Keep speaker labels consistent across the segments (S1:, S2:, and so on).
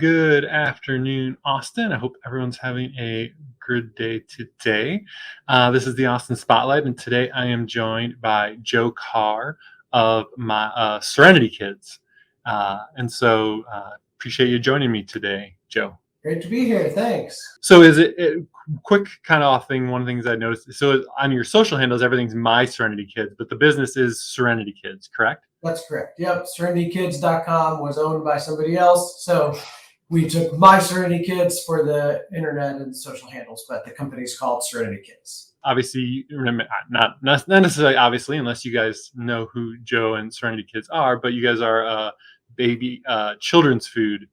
S1: Good afternoon, Austin. I hope everyone's having a good day today. This is the Austin Spotlight, and today I am joined by Joe Carr of my Serenity Kids. Appreciate you joining me today, Joe.
S2: Great to be here. Thanks.
S1: So is it quick kind of off thing? One of the things I noticed. So on your social handles, everything's My Serenity Kids, but the business is Serenity Kids, correct?
S2: That's correct. Yep. SerenityKids.com was owned by somebody else. So we took My Serenity Kids for the internet and social handles, but the company's called Serenity Kids.
S1: Obviously, not necessarily obviously, unless you guys know who Joe and Serenity Kids are, but you guys are a baby children's food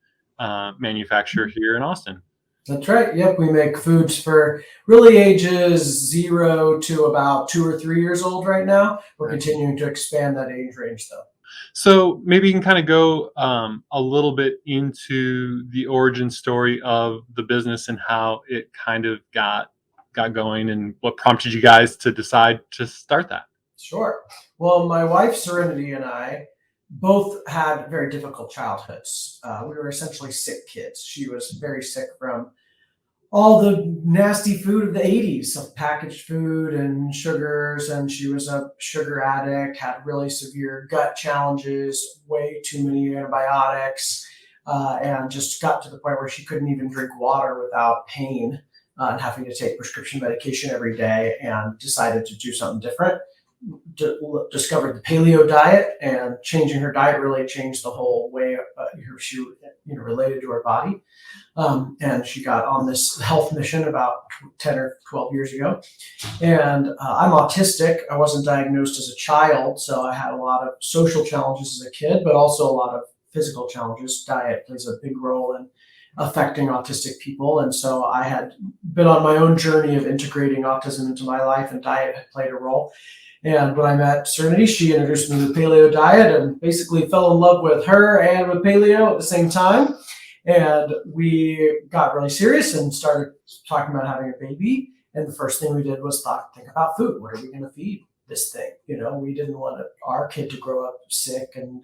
S1: manufacturer here in Austin.
S2: That's right. Yep. We make foods for really ages 0 to about 2 or 3 years old right now. We're continuing to expand that age range though.
S1: So maybe you can kind of go a little bit into the origin story of the business and how it kind of got going and what prompted you guys to decide to start that.
S2: Sure. Well, my wife Serenity and I both had very difficult childhoods. We were essentially sick kids. She was very sick from all the nasty food of the 80s, of packaged food and sugars. And she was a sugar addict, had really severe gut challenges, way too many antibiotics, and just got to the point where she couldn't even drink water without pain and having to take prescription medication every day, and decided to do something different. Discovered the paleo diet, and changing her diet really changed the whole way she related to her body. And she got on this health mission about 10 or 12 years ago. And I'm autistic. I wasn't diagnosed as a child, so I had a lot of social challenges as a kid, but also a lot of physical challenges. Diet plays a big role in affecting autistic people. And so I had been on my own journey of integrating autism into my life, and diet had played a role. And when I met Serenity, she introduced me to the paleo diet and basically fell in love with her and with paleo at the same time. And we got really serious and started talking about having a baby. And the first thing we did was think about food. What are we going to feed this thing? We didn't want our kid to grow up sick and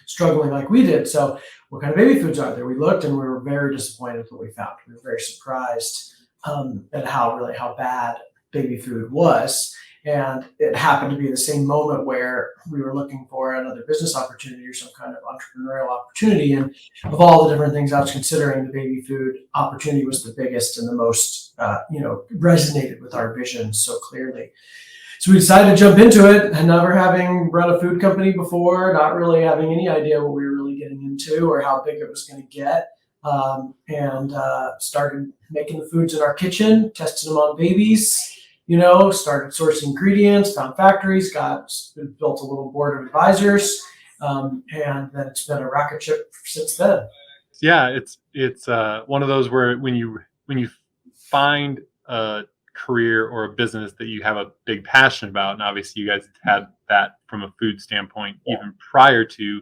S2: struggling like we did. So what kind of baby foods are there? We looked and we were very disappointed with what we found. We were very surprised at how bad baby food was. And it happened to be the same moment where we were looking for another business opportunity or some kind of entrepreneurial opportunity. And of all the different things I was considering, the baby food opportunity was the biggest and the most, resonated with our vision so clearly. So we decided to jump into it, and never having run a food company before, not really having any idea what we were really getting into or how big it was going to get. Started making the foods in our kitchen, tested them on babies. Started sourcing ingredients, found factories, built a little board of advisors, and then it's been a rocket ship since then.
S1: Yeah, it's one of those where when you find a career or a business that you have a big passion about, and obviously you guys had that from a food standpoint even prior to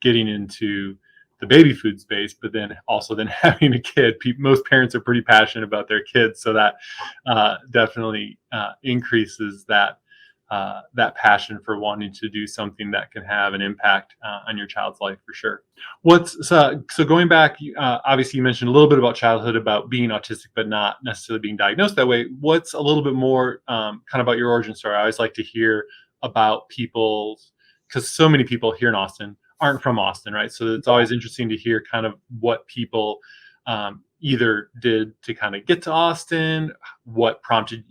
S1: getting into the baby food space, but then having a kid. Most parents are pretty passionate about their kids, so that definitely increases that passion for wanting to do something that can have an impact on your child's life for sure. So going back, obviously you mentioned a little bit about childhood, about being autistic but not necessarily being diagnosed that way. What's a little bit more kind of about your origin story? I always like to hear about people's, because so many people here in Austin aren't from Austin, right? So it's always interesting to hear kind of what people either did to kind of get to Austin, what prompted,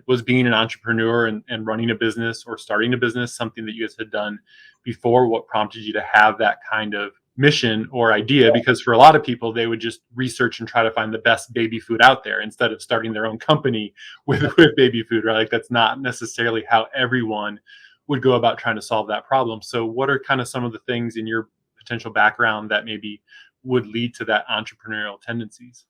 S1: was being an entrepreneur and running a business or starting a business something that you guys had done before, what prompted you to have that kind of mission or idea? Because for a lot of people, they would just research and try to find the best baby food out there instead of starting their own company with baby food, right? Like that's not necessarily how everyone would go about trying to solve that problem. So what are kind of some of the things in your potential background that maybe would lead to that entrepreneurial tendencies?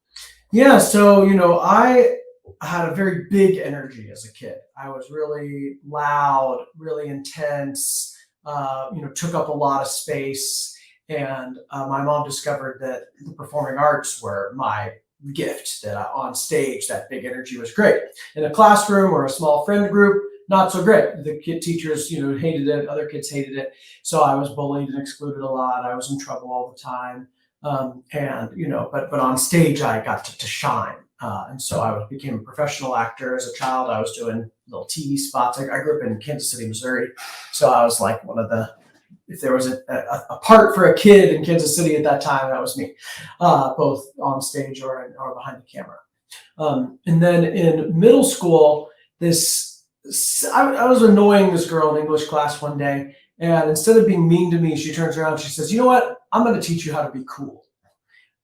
S2: Yeah. So, I had a very big energy as a kid. I was really loud, really intense, took up a lot of space. And my mom discovered that the performing arts were my gift, that on stage, that big energy was great. In a classroom or a small friend group, not so great. The teachers, hated it. Other kids hated it. So I was bullied and excluded a lot. I was in trouble all the time. And but on stage I got to shine. And so became a professional actor as a child. I was doing little TV spots. I grew up in Kansas City, Missouri, so I was like one of the, if there was a part for a kid in Kansas City at that time, that was me, both on stage or behind the camera. And then in middle school, I was annoying this girl in English class one day, and instead of being mean to me, she turns around and she says, "You know what? I'm going to teach you how to be cool."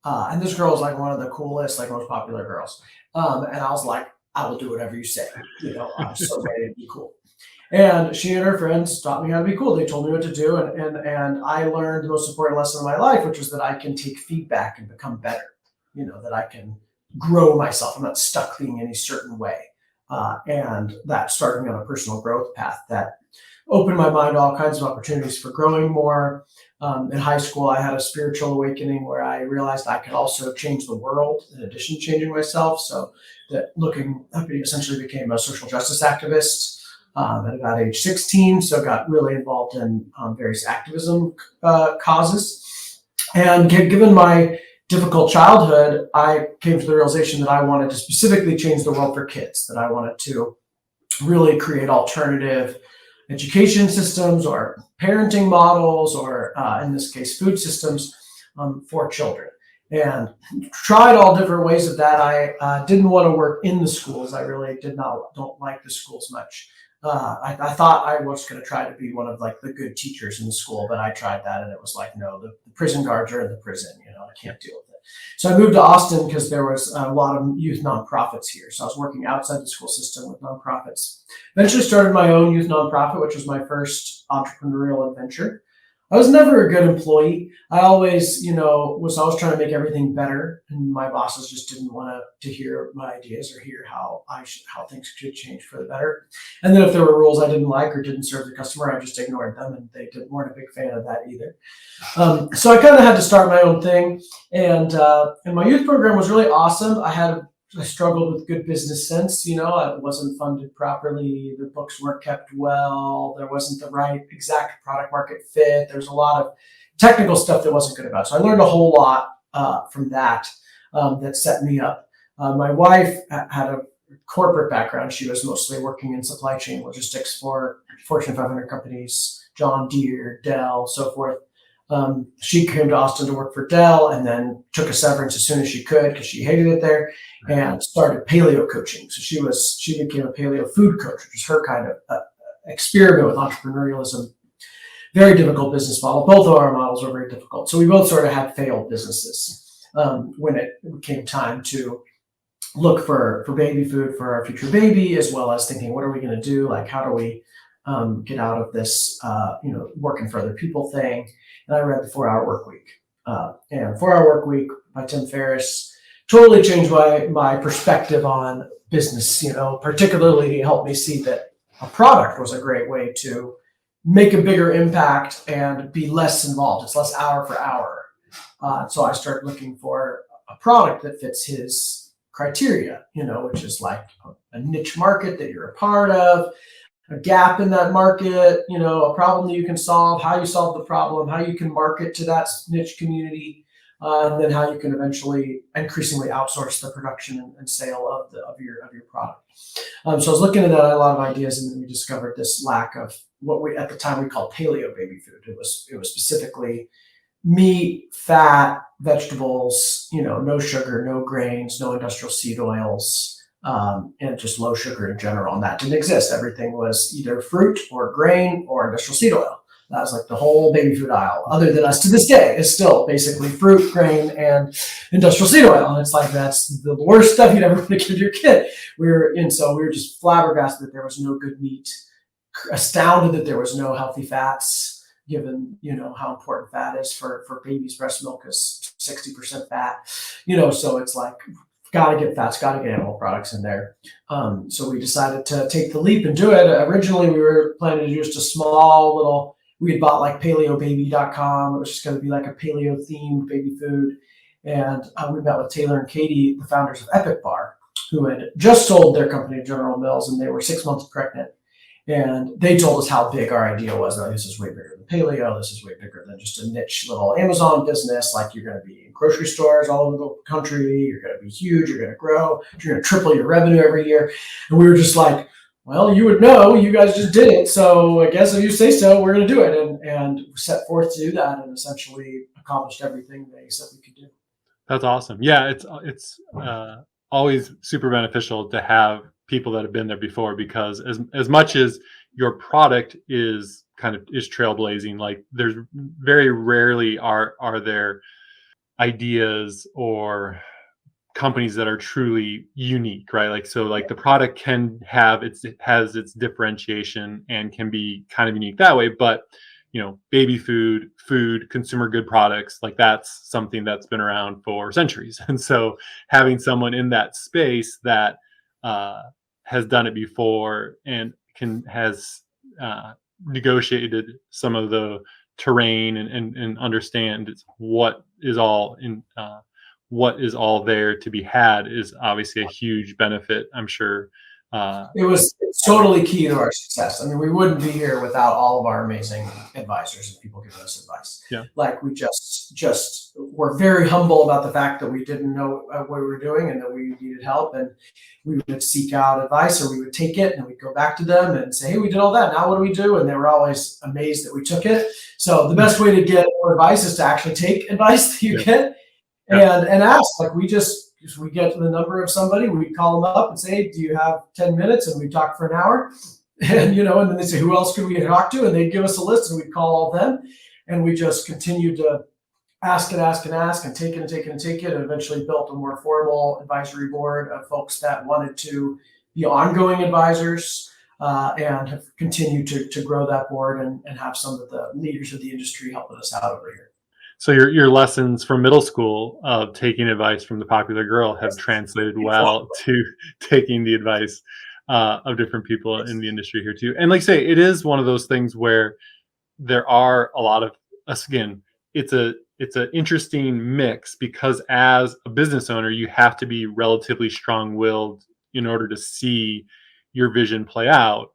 S2: And this girl is like one of the coolest, like most popular girls. And I was like, "I will do whatever you say." I'm so ready to be cool. And she and her friends taught me how to be cool. They told me what to do, and I learned the most important lesson of my life, which was that I can take feedback and become better. That I can grow myself. I'm not stuck being any certain way. And that started me on a personal growth path that opened my mind to all kinds of opportunities for growing more. In high school, I had a spiritual awakening where I realized I could also change the world in addition to changing myself. So I essentially became a social justice activist at about age 16. So got really involved in various activism causes. And given my difficult childhood, I came to the realization that I wanted to specifically change the world for kids, that I wanted to really create alternative education systems or parenting models, or in this case, food systems for children. And tried all different ways of that. I didn't want to work in the schools. I really don't like the schools much. I thought I was going to try to be one of like the good teachers in the school, but I tried that and it was like, no, the prison guards are in the prison. I can't deal with it. So I moved to Austin because there was a lot of youth nonprofits here. So I was working outside the school system with nonprofits. Eventually started my own youth nonprofit, which was my first entrepreneurial adventure. I was never a good employee. I always, was always trying to make everything better, and my bosses just didn't want to hear my ideas or hear how things should change for the better. And then if there were rules I didn't like or didn't serve the customer, I just ignored them, and they weren't a big fan of that either. So I kind of had to start my own thing, and my youth program was really awesome. I struggled with good business sense. It wasn't funded properly. The books weren't kept well. There wasn't the right exact product market fit. There's a lot of technical stuff that wasn't good about it. So I learned a whole lot from that set me up. My wife had a corporate background. She was mostly working in supply chain logistics for Fortune 500 companies, John Deere, Dell, so forth. She came to Austin to work for Dell and then took a severance as soon as she could because she hated it there, and started paleo coaching. So she became a paleo food coach, which is her kind of experiment with entrepreneurialism. Very difficult business model. Both of our models were very difficult. So we both sort of had failed businesses when it came time to look for baby food for our future baby, as well as thinking, what are we going to do? Like, how do we get out of this, working for other people thing? And I read the 4-Hour Workweek. And 4-Hour Workweek by Tim Ferriss totally changed my perspective on business. Particularly helped me see that a product was a great way to make a bigger impact and be less involved. It's less hour for hour. So I started looking for a product that fits his criteria, which is like a niche market that you're a part of, a gap in that market, a problem that you can solve, how you solve the problem, how you can market to that niche community, and then how you can eventually increasingly outsource the production and sale of your product. So I was looking at that, a lot of ideas, and then we discovered this lack of what we at the time we called paleo baby food. It was specifically meat, fat, vegetables, no sugar, no grains, no industrial seed oils, and just low sugar in general. And that didn't exist. Everything was either fruit or grain or industrial seed oil. That was like the whole baby food aisle, other than us to this day, is still basically fruit, grain, and industrial seed oil. And it's like, that's the worst stuff you'd ever want to give your kid. So we were just flabbergasted that there was no good meat, astounded that there was no healthy fats, given how important fat is for babies. Breast milk is 60% fat, so it's like, got to get fats, got to get animal products in there. So we decided to take the leap and do it. Originally, we were planning to do just a small little, we had bought like paleobaby.com. It was just going to be like a paleo themed baby food. And we met with Taylor and Katie, the founders of Epic Bar, who had just sold their company to General Mills, and they were 6 months pregnant. And they told us how big our idea was. Like, this is way bigger than paleo. This is way bigger than just a niche little Amazon business. Like, you're going to be in grocery stores all over the country. You're going to be huge. You're going to grow. You're going to triple your revenue every year. And we were just like, well, you would know. You guys just did it. So I guess if you say so, we're going to do it. And set forth to do that and essentially accomplished everything they said we could do.
S1: That's awesome. Yeah, it's always super beneficial to have people that have been there before, because as much as your product is trailblazing, like there's very rarely are there ideas or companies that are truly unique, right? Like, so like the product can have it has its differentiation and can be kind of unique that way, but baby food, consumer good products, like that's something that's been around for centuries. And so having someone in that space that has done it before and has negotiated some of the terrain and understand what is all there to be had is obviously a huge benefit, I'm sure.
S2: It's totally key to our success. I mean, we wouldn't be here without all of our amazing advisors and people giving us advice.
S1: Yeah.
S2: Like, we just were very humble about the fact that we didn't know what we were doing and that we needed help. And we would seek out advice, or we would take it and we'd go back to them and say, hey, we did all that. Now what do we do? And they were always amazed that we took it. So the best way to get more advice is to actually take advice that you get and ask. Like, we get the number of somebody, we call them up and say, hey, do you have 10 minutes? And we talk for an hour. And, and then they say, who else could we talk to? And they'd give us a list and we'd call all of them. And we just continued to ask and ask and ask and take it and take it and take it. And eventually built a more formal advisory board of folks that wanted to be ongoing advisors and have continued to grow that board and have some of the leaders of the industry helping us out over here.
S1: So your lessons from middle school of taking advice from the popular girl have translated well to taking the advice of different people in the industry here too. And like I say, it is one of those things where there are a lot of us. Again, it's an interesting mix, because as a business owner, you have to be relatively strong-willed in order to see your vision play out,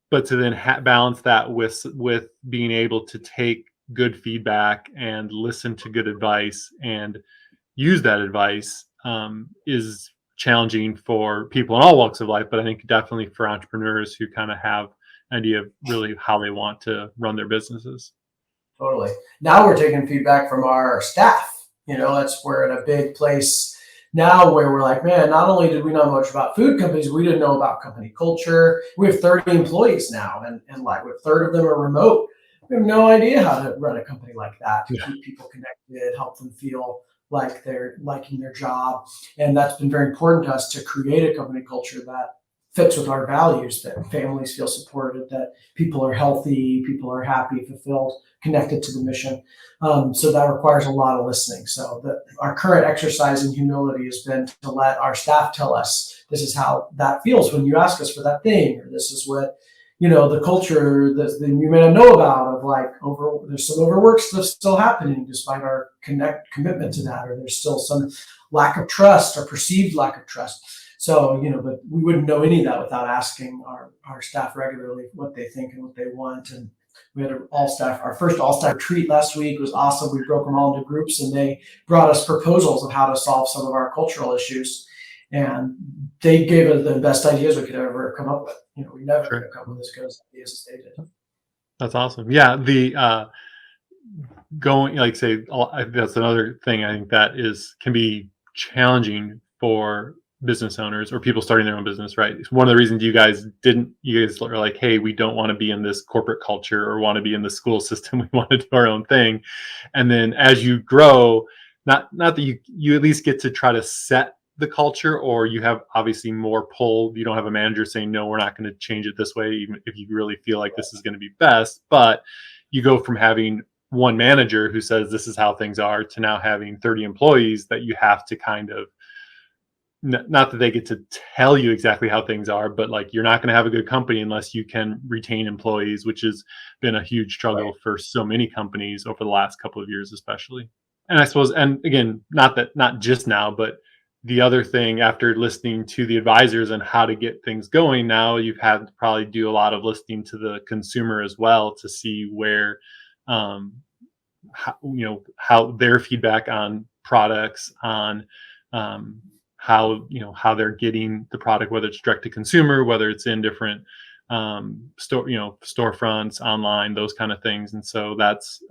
S1: but to then balance that with being able to take good feedback and listen to good advice and use that advice is challenging for people in all walks of life, but I think definitely for entrepreneurs who kind of have an idea of really how they want to run their businesses.
S2: Totally. Now we're taking feedback from our staff. We're in a big place now where we're like, man, not only did we know much about food companies, we didn't know about company culture. We have 30 employees now, and like a third of them are remote. We have no idea how to run a company like that, to keep people connected, help them feel like they're liking their job. And that's been very important to us, to create a company culture that fits with our values, that families feel supported, that people are healthy, people are happy, fulfilled, connected to the mission. So that requires a lot of listening. So our current exercise in humility has been to let our staff tell us, this is how that feels when you ask us for that thing, or this is what the culture that you may not know about, of like there's some overwork stuff still happening despite our commitment to that, or there's still some lack of trust or perceived lack of trust. So, but we wouldn't know any of that without asking our staff regularly what they think and what they want. And we had our first all-staff retreat last week. It was awesome. We broke them all into groups and they brought us proposals of how to solve some of our cultural issues. And they gave us the best ideas we could ever come up with. We never could have come with as good ideas as they did.
S1: That's awesome. Yeah, the going, like say, that's another thing I think that can be challenging for business owners or people starting their own business, right? It's one of the reasons you guys are like, hey, we don't want to be in this corporate culture or want to be in the school system. We want to do our own thing. And then as you grow, not that you at least get to try to set the culture, or you have obviously more pull. You don't have a manager saying, no, we're not going to change it this way, even if you really feel like this is going to be best. But you go from having one manager who says this is how things are to now having 30 employees that you have to kind of, not that they get to tell you exactly how things are, but like you're not going to have a good company unless you can retain employees, which has been a huge struggle for so many companies over the last couple of years, especially. And I suppose, and again, not just now, but the other thing, after listening to the advisors and how to get things going, now you've had to probably do a lot of listening to the consumer as well to see where, um, how their feedback on products, on how they're getting the product, whether it's direct to consumer, whether it's in different storefronts, online, those kind of things. And so that's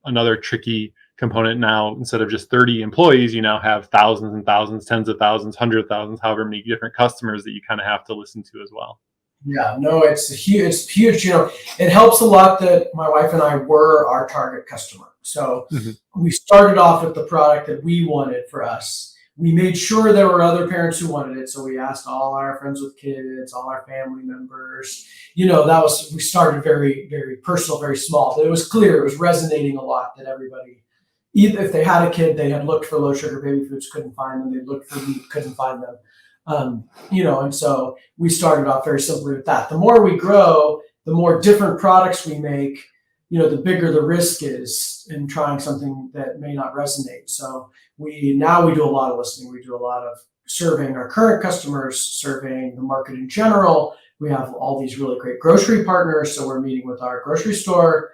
S1: another tricky component. Now, instead of just 30 employees, you now have thousands and thousands, tens of thousands, hundreds of thousands, however many different customers that you kind of have to listen to as well.
S2: Yeah, no, it's huge. It's huge. It helps a lot that my wife and I were our target customer. So
S1: Mhm.
S2: we started off with the product that we wanted for us. We made sure there were other parents who wanted it. So we asked all our friends with kids, all our family members. We started very, very personal, very small. But it was clear, it was resonating a lot that everybody, either if they had a kid, they had looked for low sugar baby foods, couldn't find them. They looked for meat, couldn't find them. And so we started off very simply with that. The more we grow, the more different products we make, the bigger the risk is in trying something that may not resonate. So we do a lot of listening. We do a lot of surveying our current customers, surveying the market in general. We have all these really great grocery partners. So we're meeting with our grocery store,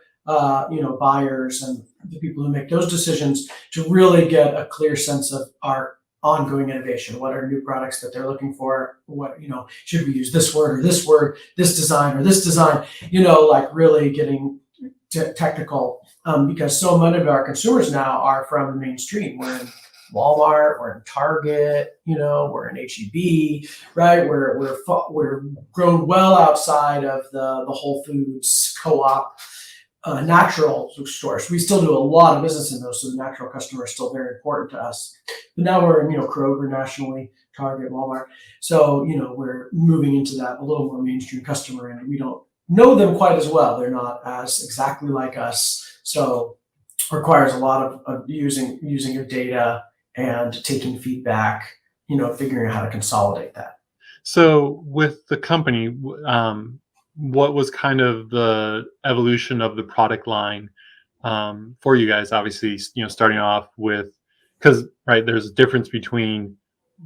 S2: buyers and the people who make those decisions to really get a clear sense of our ongoing innovation. What are new products that they're looking for? What, should we use this word, this design or this design, like really getting technical, because so many of our consumers now are from the mainstream. We're in Walmart, we're in Target, we're in HEB, right? We're grown well outside of the Whole Foods co-op natural stores. We still do a lot of business in those, so the natural customer is still very important to us. But now we're in, Kroger nationally, Target, Walmart. So, we're moving into that a little more mainstream customer, and we don't know them quite as well. They're not as exactly like us. So requires a lot of using your data and taking feedback, figuring out how to consolidate that.
S1: So with the company, what was kind of the evolution of the product line for you guys? Obviously, starting off with, because right, there's a difference between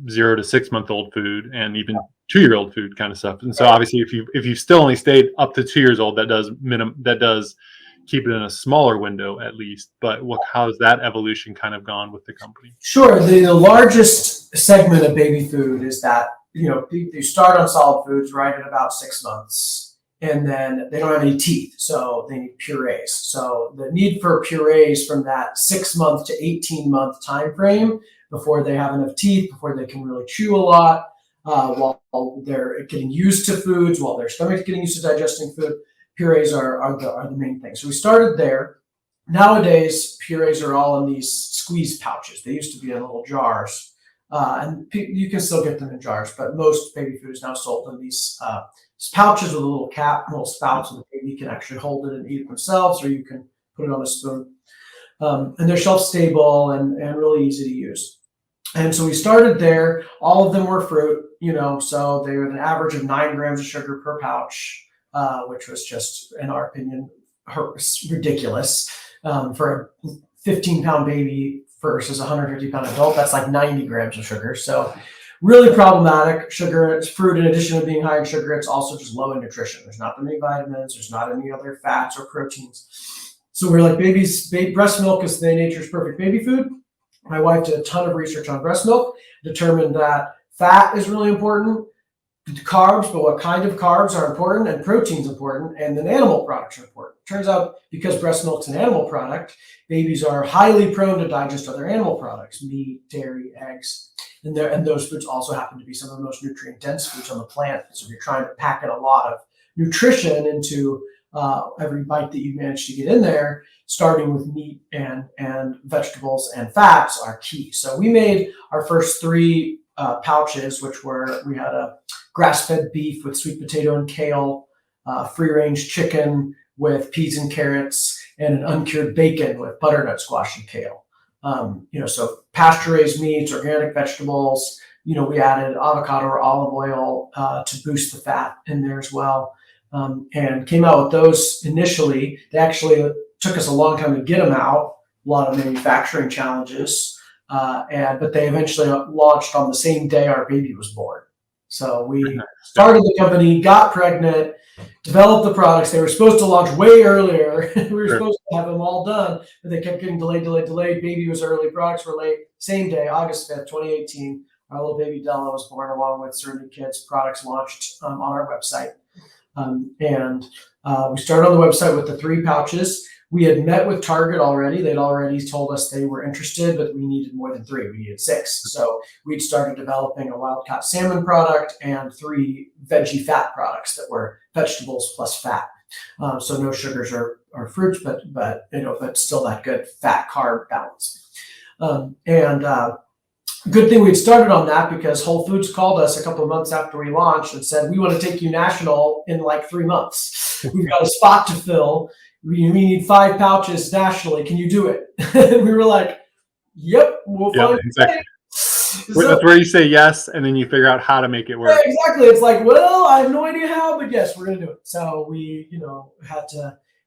S1: 0 to 6 month old food and even 2-year-old food kind of stuff. And so obviously, if you still only stayed up to 2 years old, that does keep it in a smaller window at least. But how's that evolution kind of gone with the company?
S2: Sure. The largest segment of baby food is that, they start on solid foods right at about 6 months. And then they don't have any teeth, so they need purees. So the need for purees from that 6 month to 18-month time frame, before they have enough teeth, before they can really chew a lot, while they're getting used to foods, while their stomach's getting used to digesting food, purees are the main thing. So we started there. Nowadays, purees are all in these squeeze pouches. They used to be in little jars, and you can still get them in jars, but most baby food is now sold in these pouches with a little cap, little spout, so the baby can actually hold it and eat it themselves, or you can put it on a spoon. And they're shelf stable and really easy to use. And so we started there. All of them were fruit, so they were an average of 9 grams of sugar per pouch, which was just, in our opinion, ridiculous. For a 15-pound baby versus a 150-pound adult, that's like 90 grams of sugar. So really problematic. Sugar, it's fruit. In addition to being high in sugar, it's also just low in nutrition. There's not many vitamins. There's not any other fats or proteins. So we're like, breast milk is nature's perfect baby food. My wife did a ton of research on breast milk, determined that fat is really important, carbs, but what kind of carbs are important, and protein's important, and then animal products are important. Turns out, because breast milk's an animal product, babies are highly prone to digest other animal products, meat, dairy, eggs. And those foods also happen to be some of the most nutrient-dense foods on the planet. So if you're trying to pack in a lot of nutrition into every bite that you manage to get in there, starting with meat and vegetables and fats are key. So we made our first 3 pouches, we had a grass-fed beef with sweet potato and kale, free-range chicken with peas and carrots, and an uncured bacon with butternut squash and kale. So pasture-raised meats, organic vegetables. We added avocado or olive oil to boost the fat in there as well, and came out with those initially. They actually took us a long time to get them out. A lot of manufacturing challenges, but they eventually launched on the same day our baby was born. So we started the company, got pregnant, developed the products. They were supposed to launch way earlier. We were supposed to have them all done, but they kept getting delayed. Baby was early, products were late. Same day, August 5th, 2018, our little baby Della was born along with Serenity Kids. Products launched on our website. We started on the website with the 3 pouches. We had met with Target already. They'd already told us they were interested, but we needed more than 3. We needed 6. So we'd started developing a wild-caught salmon product and 3 veggie fat products that were vegetables plus fat. So no sugars or fruits, but still that good fat carb balance. Good thing we'd started on that, because Whole Foods called us a couple of months after we launched and said, we want to take you national in like 3 months. We've got a spot to fill. We need 5 pouches nationally. Can you do it? And we were like, yep, we'll find
S1: exactly. That's where you say yes, and then you figure out how to make it work.
S2: Yeah, exactly. It's like, well, I have no idea how, but yes, we're going to do it. So we,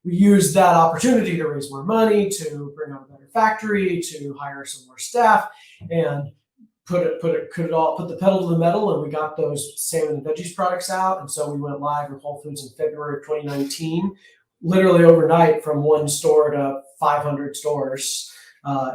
S2: we used that opportunity to raise more money, to bring on a better factory, to hire some more staff, and put the pedal to the metal, and we got those salmon and veggies products out. And so we went live with Whole Foods in February of 2019, literally overnight, from 1 store to 500 stores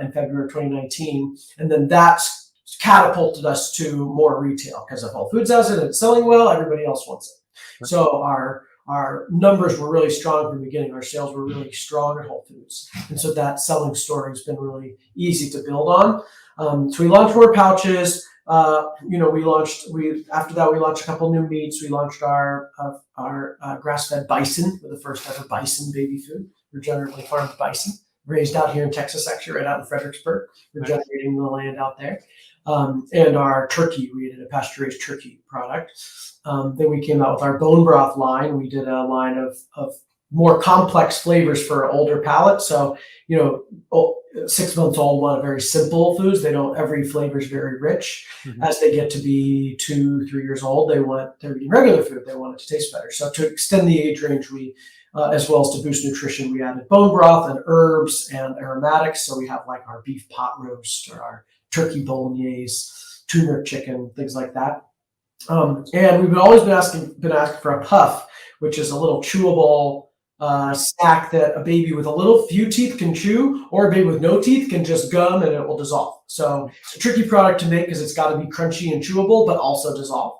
S2: in February of 2019. And then that's catapulted us to more retail, because if Whole Foods has it and it's selling well, everybody else wants it. So our numbers were really strong from the beginning. Our sales were really strong at Whole Foods. And so that selling story has been really easy to build on. So we launched more pouches. After that, we launched a couple new meats. We launched our grass-fed bison. We're the first ever bison baby food. Regeneratively farmed bison, raised out here in Texas, actually, right out in Fredericksburg, regenerating the land out there. And our turkey, we did a pasture-raised turkey product. Then we came out with our bone broth line. We did a line of more complex flavors for older palates. So, 6 months old want very simple foods. Every flavor is very rich. Mm-hmm. As they get to be 2, 3 years old, they're eating regular food. They want it to taste better. So to extend the age range, we, as well as to boost nutrition, we added bone broth and herbs and aromatics. So we have like our beef pot roast or our turkey bolognese, tuna chicken, things like that. And we've always been asking for a puff, which is a little chewable snack that a baby with a few teeth can chew, or a baby with no teeth can just gum and it will dissolve. So it's a tricky product to make, because it's got to be crunchy and chewable, but also dissolve.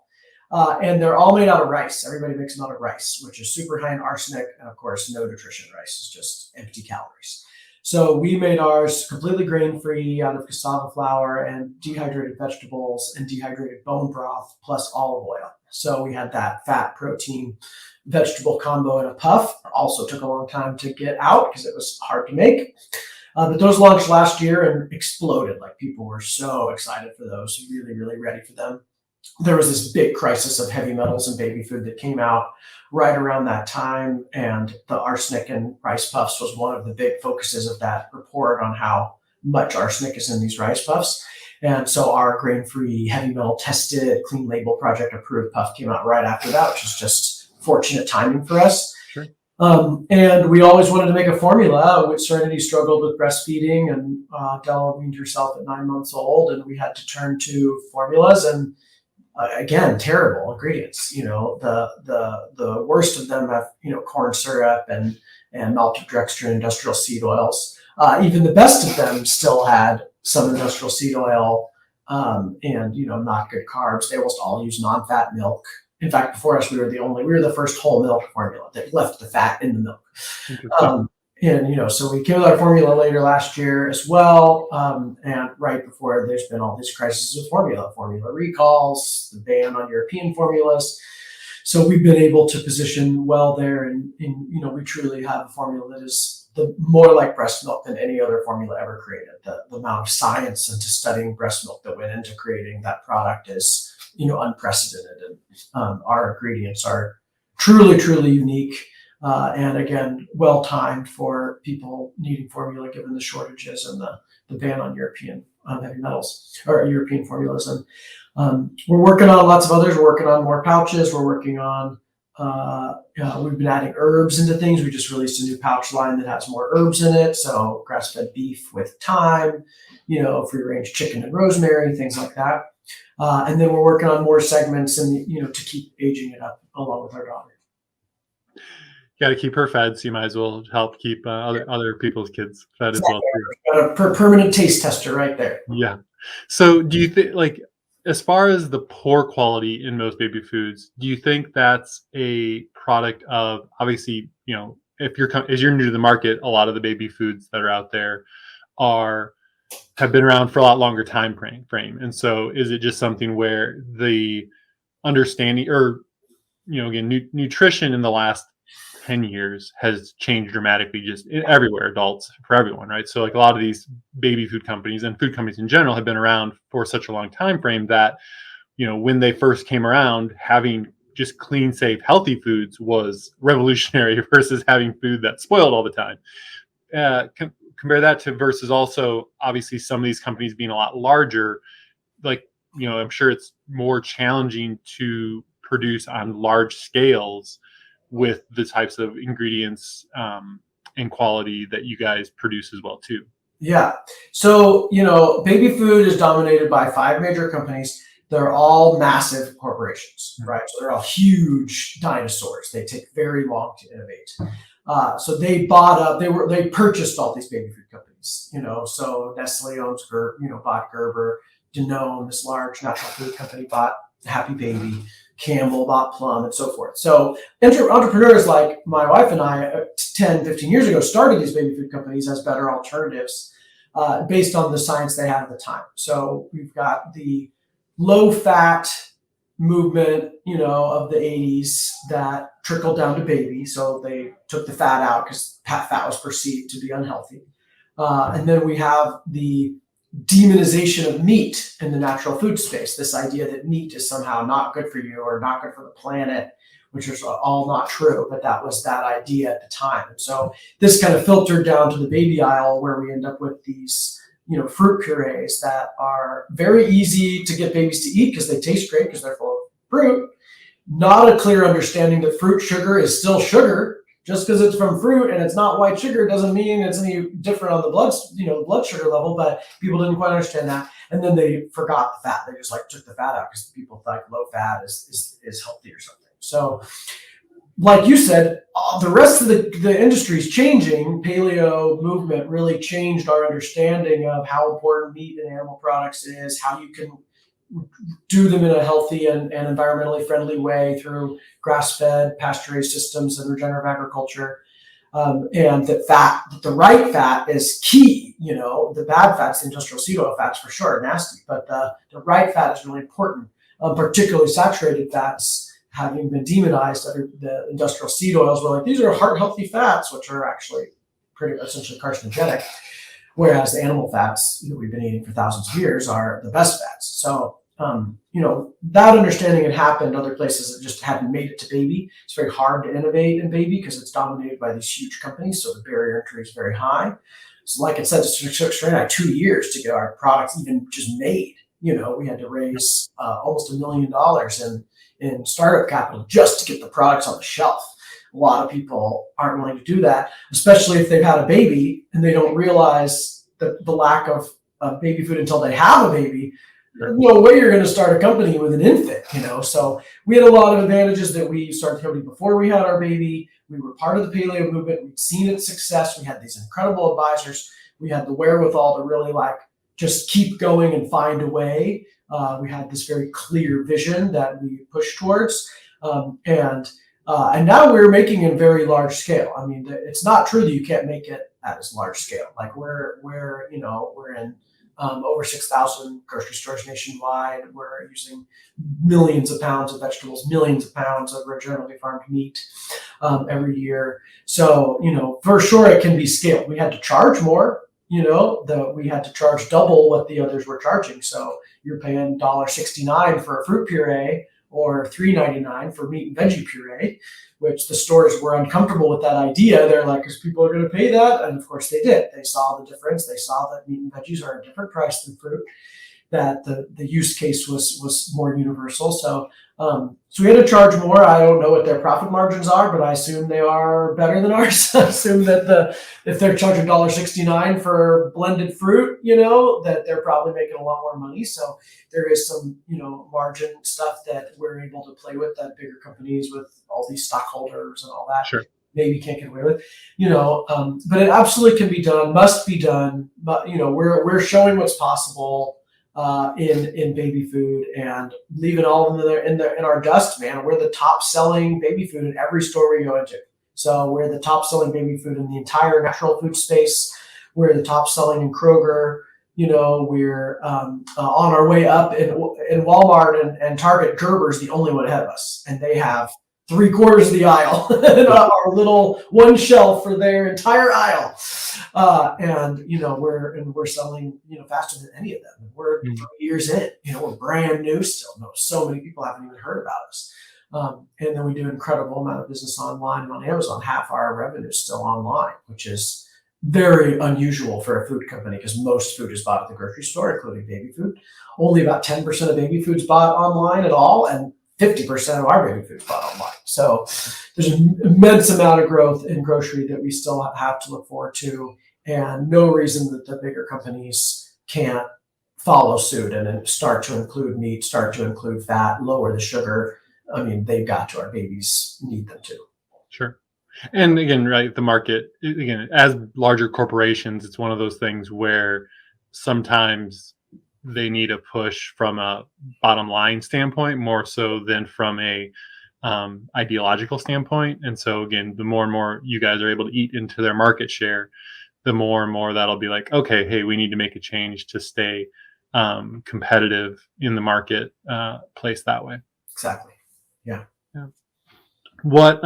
S2: And they're all made out of rice. Everybody makes them out of rice, which is super high in arsenic. And of course, no nutrition. Rice is just empty calories. So we made ours completely grain-free out of cassava flour and dehydrated vegetables and dehydrated bone broth plus olive oil. So we had that fat, protein, vegetable combo in a puff. Also took a long time to get out because it was hard to make. But those launched last year and exploded. Like, people were so excited for those, really, really ready for them. There was this big crisis of heavy metals in baby food that came out right around that time. And the arsenic in rice puffs was one of the big focuses of that report on how much arsenic is in these rice puffs. And so our grain-free, heavy metal tested, clean label, project approved puff came out right after that, which is just fortunate timing for us.
S1: Sure.
S2: And we always wanted to make a formula, which Serenity struggled with breastfeeding, and Della weaned herself at 9 months old, and we had to turn to formulas, and again, terrible ingredients. The worst of them have, corn syrup and maltodextrin, industrial seed oils. Even the best of them still had some industrial seed oil and not good carbs. They almost all use non-fat milk. In fact, before us, we were the first whole milk formula that left the fat in the milk. So we came with our formula later last year as well. And right before, there's been all these crises with formula recalls, the ban on European formulas. So we've been able to position well there, and we truly have a formula that is more like breast milk than any other formula ever created. The amount of science into studying breast milk that went into creating that product is unprecedented. And our ingredients are truly, truly unique. And again, well timed for people needing formula, given the shortages and the ban on European heavy metals or European formulas. And we're working on lots of others. We're working on more pouches. We're working on We've been adding herbs into things. We just released a new pouch line that has more herbs in it. So grass-fed beef with thyme, free-range chicken and rosemary, things like that. And then we're working on more segments and, to keep aging it up along with our daughter.
S1: Got to keep her fed, so you might as well help keep other people's kids fed as well too.
S2: Got a permanent taste tester right there.
S1: Yeah. So do you think, like, as far as the poor quality in most baby foods, do you think that's a product of, obviously, if you're new to the market, a lot of the baby foods that are out there have been around for a lot longer time frame. And so is it just something where the understanding, or, again, nutrition in the last 10 years has changed dramatically, just everywhere, adults, for everyone, right? So like a lot of these baby food companies and food companies in general have been around for such a long time frame that, when they first came around, having just clean, safe, healthy foods was revolutionary versus having food that's spoiled all the time. Compare that to versus also, obviously, some of these companies being a lot larger, like, I'm sure it's more challenging to produce on large scales with the types of ingredients and quality that you guys produce as well too.
S2: Yeah. So, baby food is dominated by 5 major companies. They're all massive corporations, right? So they're all huge dinosaurs. They take very long to innovate. So they they purchased all these baby food companies, so Nestle owns bought Gerber, Danone, this large natural food company, bought Happy Baby, Campbell bought Plum, and so forth. So entrepreneurs like my wife and I 10, 15 years ago started these baby food companies as better alternatives based on the science they had at the time. So we've got the low fat movement, of the 80s that trickled down to baby. So they took the fat out because fat was perceived to be unhealthy. And then we have the demonization of meat in the natural food space. This idea that meat is somehow not good for you or not good for the planet, which is all not true, but that was that idea at the time. And so this kind of filtered down to the baby aisle, where we end up with these, fruit purees that are very easy to get babies to eat because they taste great because they're full of fruit. Not a clear understanding that fruit sugar is still sugar. Just because it's from fruit and it's not white sugar doesn't mean it's any different on the blood sugar level, but people didn't quite understand that. And then they forgot the fat. They just took the fat out because people thought low fat is healthy or something. So like you said, the rest of the industry is changing. Paleo movement really changed our understanding of how important meat and animal products is, how you can do them in a healthy and environmentally friendly way through grass-fed, pasture-raised systems and regenerative agriculture. And that the right fat is key. The bad fats, the industrial seed oil fats for sure, are nasty, but the right fat is really important, particularly saturated fats. Having been demonized, the industrial seed oils were like, these are heart-healthy fats, which are actually pretty essentially carcinogenic. Whereas the animal fats we've been eating for thousands of years are the best fats. So, that understanding had happened other places that just hadn't made it to baby. It's very hard to innovate in baby because it's dominated by these huge companies. So the barrier entry is very high. So like I said, it took Serenity 2 years to get our products even just made. We had to raise almost $1 million in startup capital just to get the products on the shelf. A lot of people aren't willing to do that, especially if they've had a baby and they don't realize the lack of baby food until they have a baby. There's no way you're going to start a company with an infant, So we had a lot of advantages that we started the company before we had our baby. We were part of the paleo movement. We'd seen its success. We had these incredible advisors. We had the wherewithal to really just keep going and find a way. We had this very clear vision that we pushed towards. And now we're making in very large scale. I mean, it's not true that you can't make it at this large scale. We're in over 6,000 grocery stores nationwide. We're using millions of pounds of vegetables, millions of pounds of regeneratively farmed meat every year. So, for sure it can be scaled. We had to charge more, we had to charge double what the others were charging. So you're paying $1.69 for a fruit puree or $3.99 for meat and veggie puree, which the stores were uncomfortable with that idea. They're like, because people are going to pay that. And of course they did. They saw the difference. They saw that meat and veggies are a different price than fruit. that the use case was more universal. So so we had to charge more. I don't know what their profit margins are, but I assume they are better than ours. I assume that if they're charging $1.69 for blended fruit, that they're probably making a lot more money. So there is some, margin stuff that we're able to play with that bigger companies with all these stockholders and all that
S1: Sure.
S2: maybe can't get away with, but it absolutely can be done, must be done. But we're showing what's possible in baby food and leaving all of them in our dust, man. We're the top selling baby food in every store we go into. So we're the top selling baby food in the entire natural food space. We're the top selling in Kroger. We're on our way up in Walmart and Target. Gerber's the only one ahead of us, and they have 3/4 of the aisle, our little one shelf for their entire aisle. And we're selling, faster than any of them. We're 3 years in, we're brand new still. No, so many people haven't even heard about us. And then we do an incredible amount of business online and on Amazon. Half our revenue is still online, which is very unusual for a food company because most food is bought at the grocery store, including baby food. Only about 10% of baby food is bought online at all, and 50% of our baby food is bought online. So there's an immense amount of growth in grocery that we still have to look forward to, and no reason that the bigger companies can't follow suit and then start to include meat, start to include fat, lower the sugar. I mean, they've got to. Our babies need them to.
S1: Sure. And again, right, the market, again, as larger corporations, it's one of those things where sometimes they need a push from a bottom line standpoint more so than from a ideological standpoint. And so again, the more and more you guys are able to eat into their market share, the more and more that'll be like, okay, hey, we need to make a change to stay competitive in the market place that way.
S2: Exactly. Yeah.
S1: What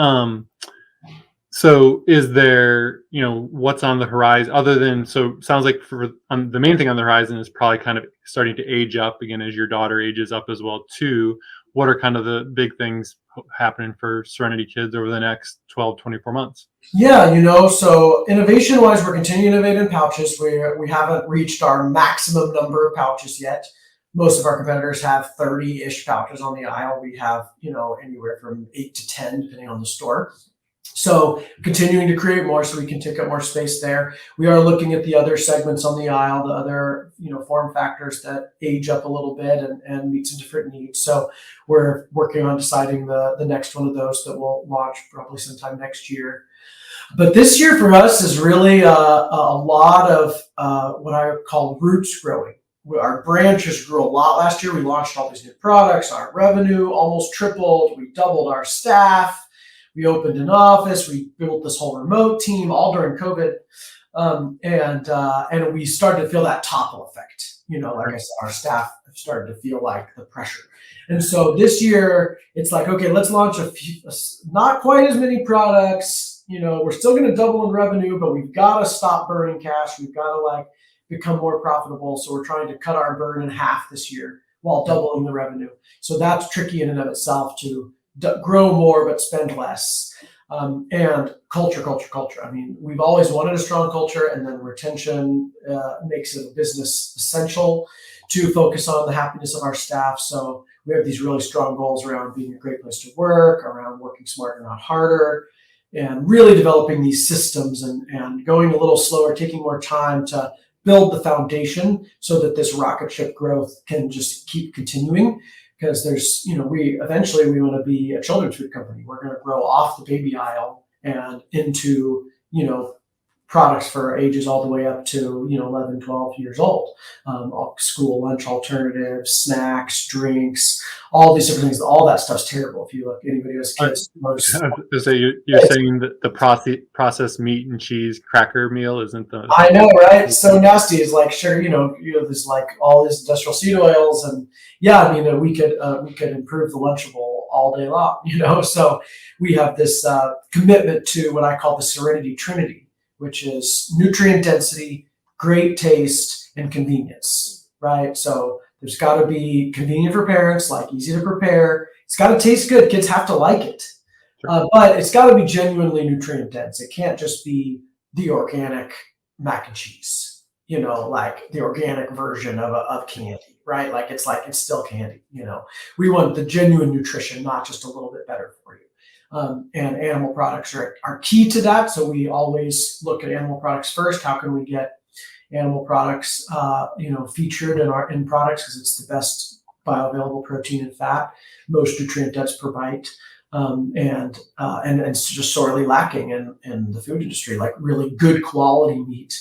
S1: so is there, what's on the horizon other than, so sounds like the main thing on the horizon is probably kind of starting to age up again as your daughter ages up as well too. What are kind of the big things happening for Serenity Kids over the next 12, 24 months?
S2: Yeah, so innovation wise, we're continuing to innovate in pouches. We haven't reached our maximum number of pouches yet. Most of our competitors have 30-ish pouches on the aisle. We have, anywhere from 8 to 10, depending on the store. So continuing to create more so we can take up more space there. We are looking at the other segments on the aisle, the other, form factors that age up a little bit and meet some different needs. So we're working on deciding the next one of those that will launch probably sometime next year. But this year for us is really a lot of what I call roots growing. Our branches grew a lot last year. We launched all these new products. Our revenue almost tripled. We doubled our staff. We opened an office. We built this whole remote team all during COVID. And we started to feel that topple effect. Like I said, our staff started to feel like the pressure. And so this year it's like, okay, let's launch not quite as many products. We're still going to double in revenue, but we've got to stop burning cash. We've got to become more profitable. So we're trying to cut our burn in half this year while doubling the revenue. So that's tricky in and of itself to grow more but spend less. And culture. I mean, we've always wanted a strong culture, and then retention makes it a business essential to focus on the happiness of our staff. So we have these really strong goals around being a great place to work, around working smarter, not harder, and really developing these systems and going a little slower, taking more time to build the foundation so that this rocket ship growth can just keep continuing. Because there's, we want to be a children's food company. We're going to grow off the baby aisle and into, products for ages all the way up to, 11, 12 years old. School lunch alternatives, snacks, drinks, all these different things. All that stuff's terrible. If you look, anybody who has kids.
S1: So you're saying that the processed meat and cheese cracker meal isn't the...
S2: I know, right? So nasty. It's like sugar, there's like all these industrial seed oils, and we could improve the Lunchable all day long, So we have this commitment to what I call the Serenity Trinity, which is nutrient density, great taste, and convenience, right? So there's got to be convenient for parents, easy to prepare. It's got to taste good. Kids have to like it. Sure. But it's got to be genuinely nutrient dense. It can't just be the organic mac and cheese. like the organic version of candy, right? It's still candy. We want the genuine nutrition, not just a little bit better for you. And animal products are key to that. So we always look at animal products first. How can we get animal products, featured in products because it's the best bioavailable protein and fat, most nutrient dense per bite, and it's just sorely lacking in the food industry, like really good quality meat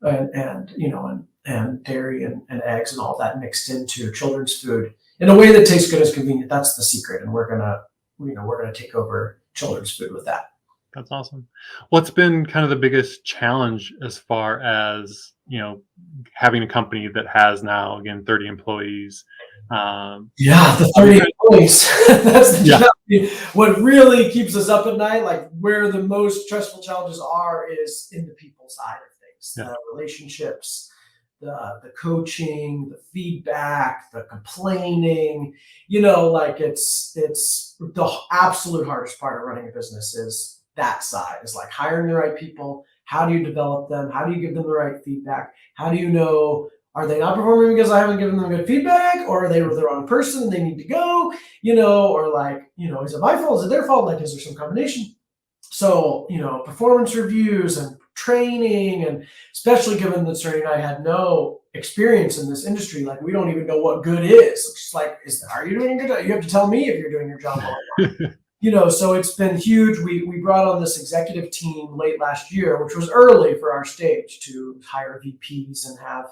S2: and dairy and eggs and all that mixed into children's food in a way that tastes good and is convenient. That's the secret, and we're gonna take over children's food with that.
S1: That's awesome. What's been kind of the biggest challenge as far as, having a company that has now, again, 30 employees?
S2: Yeah, the
S1: I mean,
S2: 30 employees. That's the
S1: yeah,
S2: challenge. What really keeps us up at night, like where the most stressful challenges are, is in the people side of things,
S1: yeah,
S2: the relationships, the coaching, the feedback, the complaining. Like it's the absolute hardest part of running a business is that side. Is like hiring the right people. How do you develop them? How do you give them the right feedback? How do you know, are they not performing because I haven't given them good feedback, or are they the wrong person and they need to go? Or like, is it my fault? Is it their fault? Like, is there some combination? So, performance reviews and training, and especially given that Serena and I had no experience in this industry, like we don't even know what good is. It's just like, are you doing a good job? You have to tell me if you're doing your job well. So it's been huge. We brought on this executive team late last year, which was early for our stage to hire VPs and have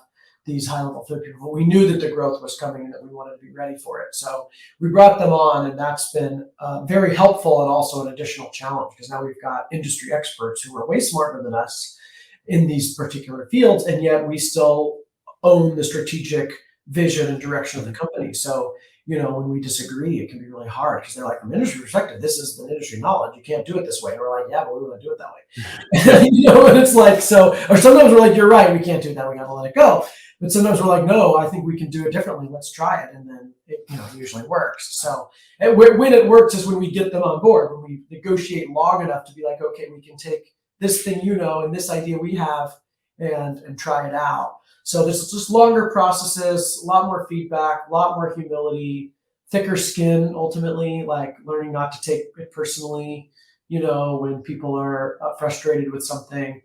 S2: these high level food people. But we knew that the growth was coming and that we wanted to be ready for it. So we brought them on, and that's been very helpful and also an additional challenge because now we've got industry experts who are way smarter than us in these particular fields, and yet we still own the strategic vision and direction of the company. So when we disagree, it can be really hard because they're like, from industry perspective, this is the industry knowledge. You can't do it this way. And we're like, yeah, but we want to do it that way. And it's like, so, or sometimes we're like, you're right, we can't do that. We got to let it go. But sometimes we're like, no, I think we can do it differently. Let's try it. And then it usually works. So when it works is when we get them on board, when we negotiate long enough to be like, okay, we can take this thing, and this idea we have and try it out. So there's just longer processes, a lot more feedback, a lot more humility, thicker skin, ultimately, like learning not to take it personally, when people are frustrated with something,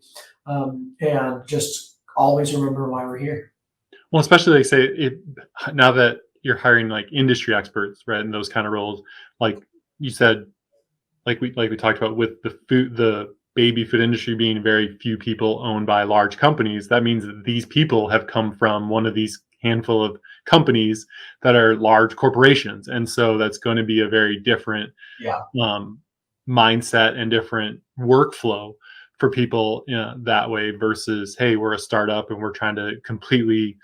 S2: and just always remember why we're here.
S1: well, especially like say now that you're hiring like industry experts, right, in those kind of roles, like you said, like we talked about with the baby food industry being very few people owned by large companies. That means that these people have come from one of these handful of companies that are large corporations, and so that's going to be a very different
S2: Yeah.
S1: mindset and different workflow for people, that way versus, hey, we're a startup and we're trying to completely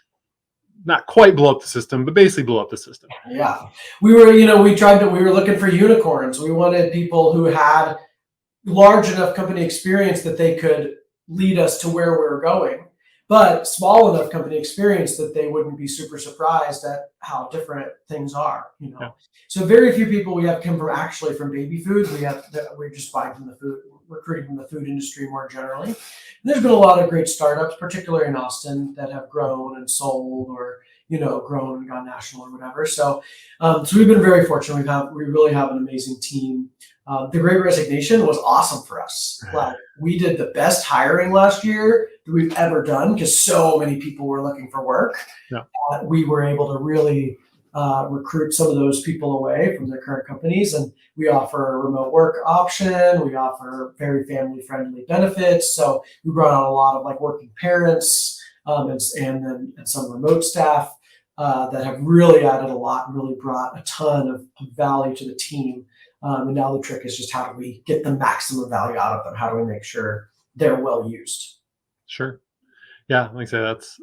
S1: not quite blow up the system, but basically blow up the system.
S2: Yeah. We were, we were looking for unicorns. We wanted people who had large enough company experience that they could lead us to where we were going, but small enough company experience that they wouldn't be super surprised at how different things are.
S1: Yeah.
S2: So very few people we have come from baby food. We're just buying from the food, recruiting from the food industry more generally. And there's been a lot of great startups, particularly in Austin, that have grown and sold, or grown and gone national or whatever. So we've been very fortunate. We really have an amazing team. The Great Resignation was awesome for us. Like, we did the best hiring last year that we've ever done because so many people were looking for work.
S1: Yeah.
S2: We were able to really recruit some of those people away from their current companies, and we offer a remote work option. We offer very family friendly benefits. So we brought on a lot of like working parents, and some remote staff that have really added a lot and really brought a ton of value to the team. And now the trick is just, how do we get the maximum value out of them? How do we make sure they're well used?
S1: Sure. Yeah, like I say, that's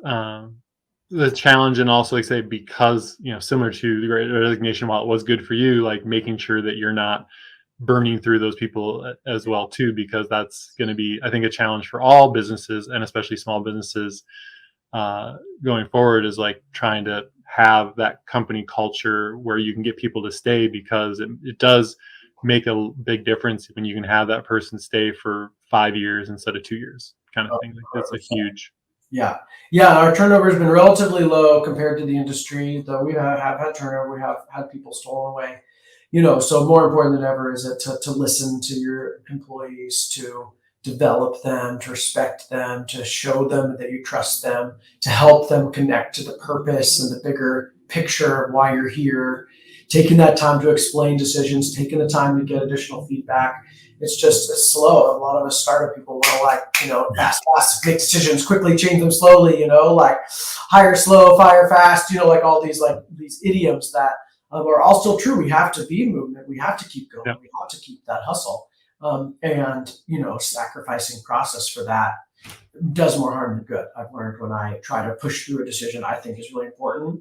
S1: the challenge, and also like say, because similar to the Great Resignation, while it was good for you, like making sure that you're not burning through those people as well too, because that's going to be, I think, a challenge for all businesses, and especially small businesses going forward, is like trying to have that company culture where you can get people to stay, because it does make a big difference when you can have that person stay for 5 years instead of 2 years, kind of thing. Like, that's a huge.
S2: Yeah. Yeah. Our turnover has been relatively low compared to the industry, though we have had turnover. We have had people stolen away. So more important than ever is it to listen to your employees, to develop them, to respect them, to show them that you trust them, to help them connect to the purpose and the bigger picture of why you're here, taking that time to explain decisions, taking the time to get additional feedback. It's slow. A lot of us startup people want to fast, fast, make decisions quickly, change them slowly, like hire slow, fire fast, like all these idioms that are all still true. We have to be in movement. We have to keep going.
S1: Yeah.
S2: We have to keep that hustle. And sacrificing process for that does more harm than good. I've learned when I try to push through a decision I think is really important,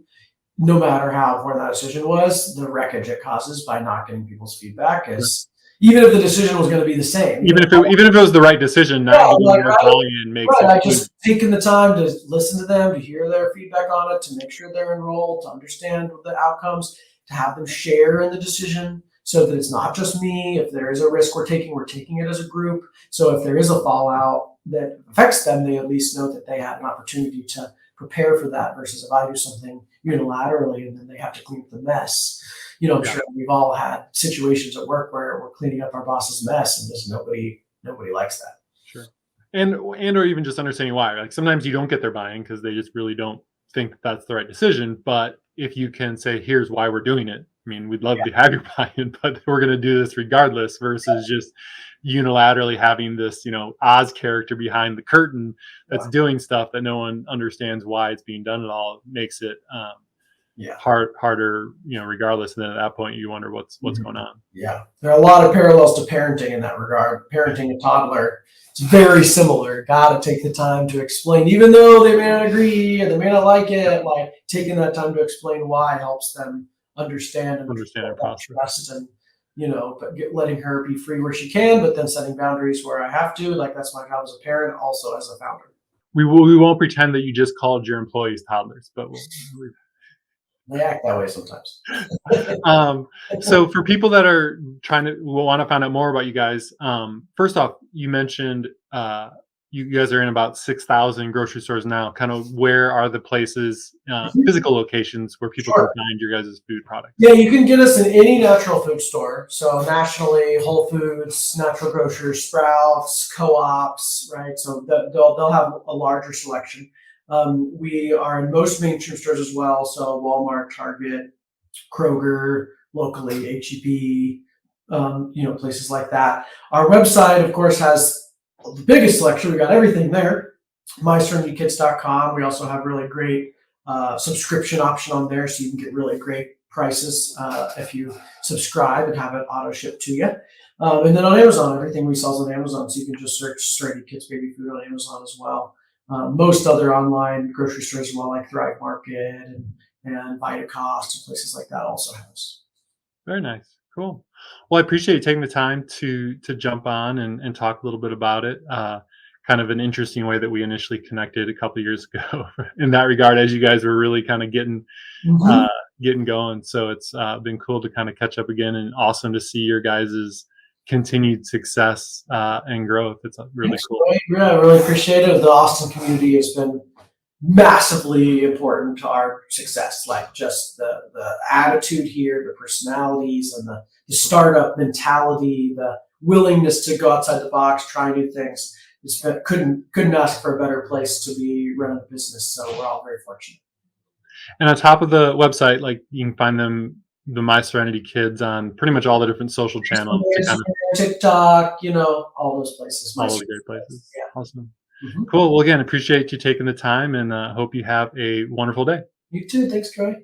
S2: no matter how important that decision was, the wreckage it causes by not getting people's feedback is, even if the decision was going to be the same.
S1: Even if it was the right decision, not getting your buy-in makes it.
S2: I just taking the time to listen to them, to hear their feedback on it, to make sure they're enrolled, to understand the outcomes, to have them share in the decision so that it's not just me. If there is a risk we're taking it as a group. So if there is a fallout that affects them, they at least know that they had an opportunity to prepare for that versus if I do something unilaterally and then they have to clean up the mess. I'm sure we've all had situations at work where we're cleaning up our boss's mess and just nobody likes that.
S1: Sure. And or even just understanding why. Like sometimes you don't get their buy-in because they just really don't think that's the right decision. But if you can say, here's why we're doing it. I mean, we'd love to have your buy-in, but we're going to do this regardless versus just unilaterally having this, Oz character behind the curtain that's doing stuff that no one understands why it's being done at all. It makes it harder, regardless. And then at that point you wonder what's going on.
S2: Yeah. There are a lot of parallels to parenting in that regard. Parenting a toddler, it's very similar. Got to take the time to explain, even though they may not agree or they may not like it, like taking that time to explain why helps them understand and trust and, but letting her be free where she can, but then setting boundaries where I have to. Like that's my job as a parent, also as a founder.
S1: We won't pretend that you just called your employees toddlers, but
S2: they act that way sometimes.
S1: So for people that are want to find out more about you guys, first off, you mentioned you guys are in about 6,000 grocery stores now. Kind of where are the places, physical locations where people can find your guys' food products?
S2: Yeah, you can get us in any natural food store. So nationally, Whole Foods, Natural Grocers, Sprouts, co-ops, right? So they'll have a larger selection. We are in most mainstream stores as well. So Walmart, Target, Kroger, locally, H-E-B, places like that. Our website, of course, has the biggest selection. We got everything there. MySerenityKids.com. We also have really great subscription option on there, so you can get really great prices if you subscribe and have it auto shipped to you. And then on Amazon, everything we sell is on Amazon, so you can just search Serenity Kids Baby Food on Amazon as well. Most other online grocery stores, well, like Thrive Market and Vitacost and places like that, also have us.
S1: Very nice. Cool. Well, I appreciate you taking the time to jump on and talk a little bit about it. Kind of an interesting way that we initially connected a couple of years ago in that regard, as you guys were really kind of getting going. So it's been cool to kind of catch up again, and awesome to see your guys' continued success and growth. It's really cool.
S2: Yeah, I really appreciate it. The Austin community has been massively important to our success. Like just the attitude here, the personalities, and the startup mentality, the willingness to go outside the box, try new things. Couldn't ask for a better place to be running a business. So we're all very fortunate.
S1: And on top of the website, like you can find them, the My Serenity Kids, on pretty much all the different social channels.
S2: TikTok, all those places.
S1: All the great places.
S2: Yeah.
S1: Awesome. Cool. Well, again, appreciate you taking the time, and hope you have a wonderful day.
S2: You too. Thanks, Troy.